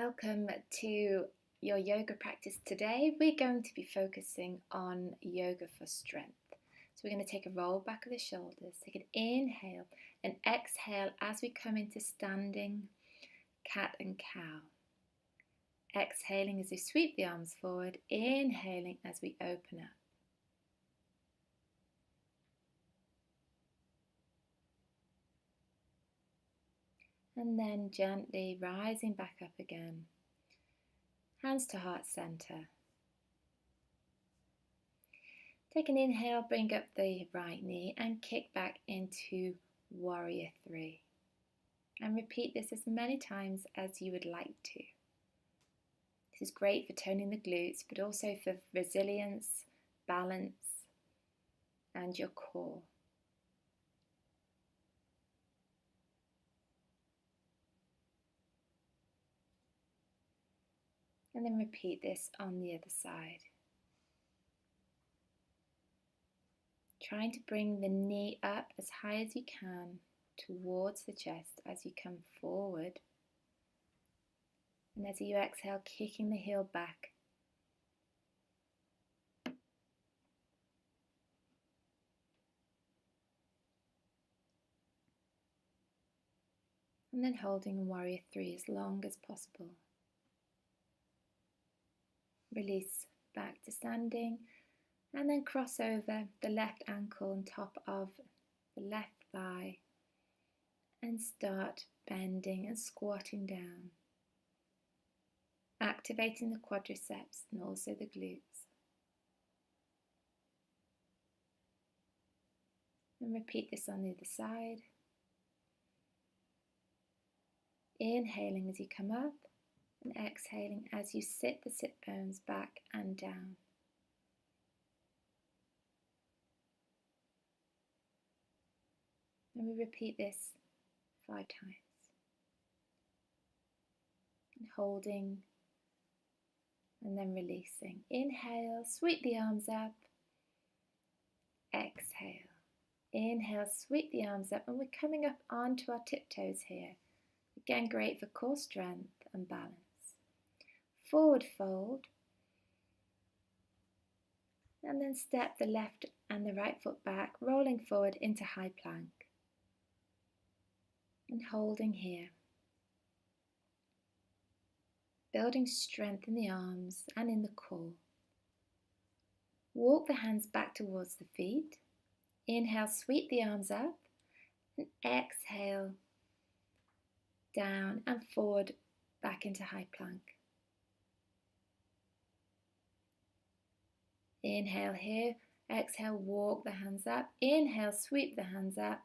Welcome to your yoga practice today. We're going to be focusing on yoga for strength. So we're going to take a roll back of the shoulders, take an inhale and exhale as we come into standing cat and cow. Exhaling as we sweep the arms forward, inhaling as we open up. And then gently rising back up again. Hands to heart center. Take an inhale, bring up the right knee and kick back into warrior three. And repeat this as many times as you would like to. This is great for toning the glutes, but also for resilience, balance, and your core. And then repeat this on the other side. Trying to bring the knee up as high as you can towards the chest as you come forward. And as you exhale, kicking the heel back. And then holding warrior three as long as possible. Release back to standing and then cross over the left ankle on top of the left thigh and start bending and squatting down, activating the quadriceps and also the glutes. And repeat this on the other side. Inhaling as you come up and exhaling as you sit the sit bones back and down. And we repeat this 5 times. And holding and then releasing. Inhale, sweep the arms up. Exhale. Inhale, sweep the arms up, and we're coming up onto our tiptoes here. Again, great for core strength and balance. Forward fold, and then step the left and the right foot back, rolling forward into high plank. And holding here. Building strength in the arms and in the core. Walk the hands back towards the feet. Inhale, sweep the arms up, and exhale, down and forward back into high plank. Inhale here, exhale, walk the hands up. Inhale, sweep the hands up.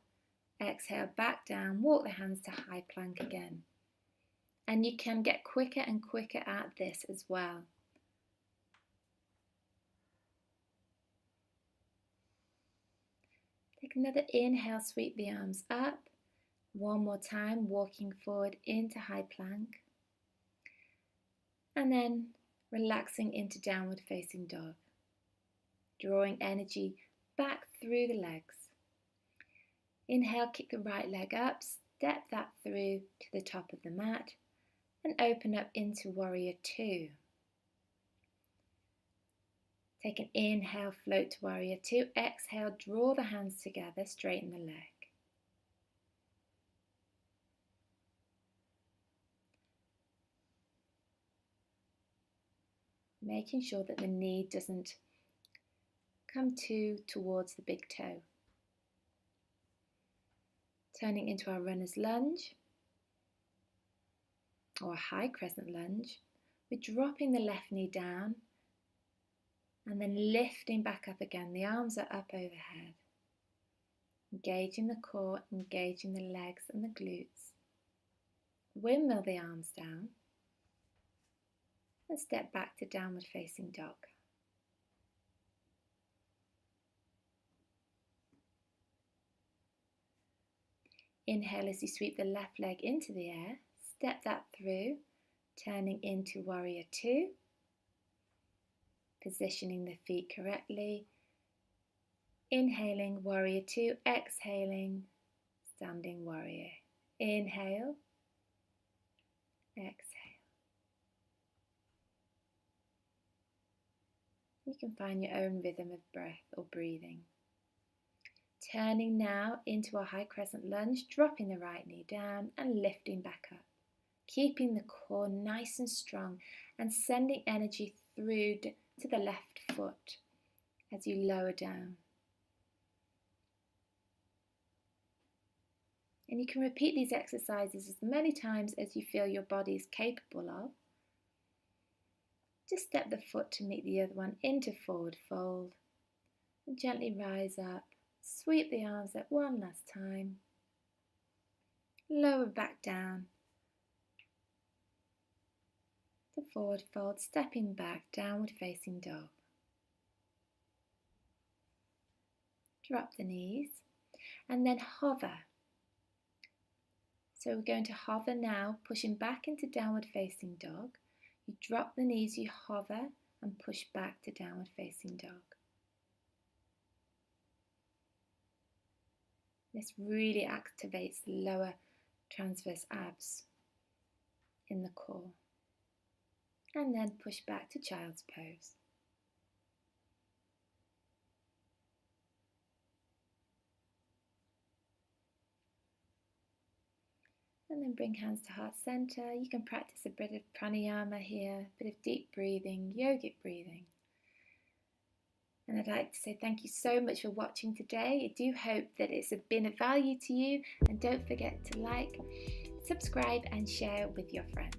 Exhale, back down, walk the hands to high plank again. And you can get quicker and quicker at this as well. Take another inhale, sweep the arms up. One more time, walking forward into high plank. And then relaxing into downward facing dog. Drawing energy back through the legs. Inhale, kick the right leg up, step that through to the top of the mat and open up into warrior two. Take an inhale, float to warrior two. Exhale, draw the hands together, straighten the leg. Making sure that the knee doesn't come towards the big toe. Turning into our runner's lunge or a high crescent lunge. We're dropping the left knee down and then lifting back up again. The arms are up overhead. Engaging the core, engaging the legs and the glutes. Windmill the arms down and step back to downward facing dog. Inhale as you sweep the left leg into the air, step that through, turning into warrior two, positioning the feet correctly, inhaling warrior two, exhaling standing warrior. Inhale, exhale. You can find your own rhythm of breath or breathing. Turning now into a high crescent lunge, dropping the right knee down and lifting back up. Keeping the core nice and strong and sending energy through to the left foot as you lower down. And you can repeat these exercises as many times as you feel your body is capable of. Just step the foot to meet the other one into forward fold and gently rise up. Sweep the arms up one last time. Lower back down to forward fold, stepping back, downward facing dog. Drop the knees and then hover. So we're going to hover now, pushing back into downward facing dog. You drop the knees, you hover and push back to downward facing dog. This really activates the lower transverse abs in the core. And then push back to child's pose. And then bring hands to heart center. You can practice a bit of pranayama here, a bit of deep breathing, yogic breathing. And I'd like to say thank you so much for watching today. I do hope that it's been of value to you. And don't forget to like, subscribe and share with your friends.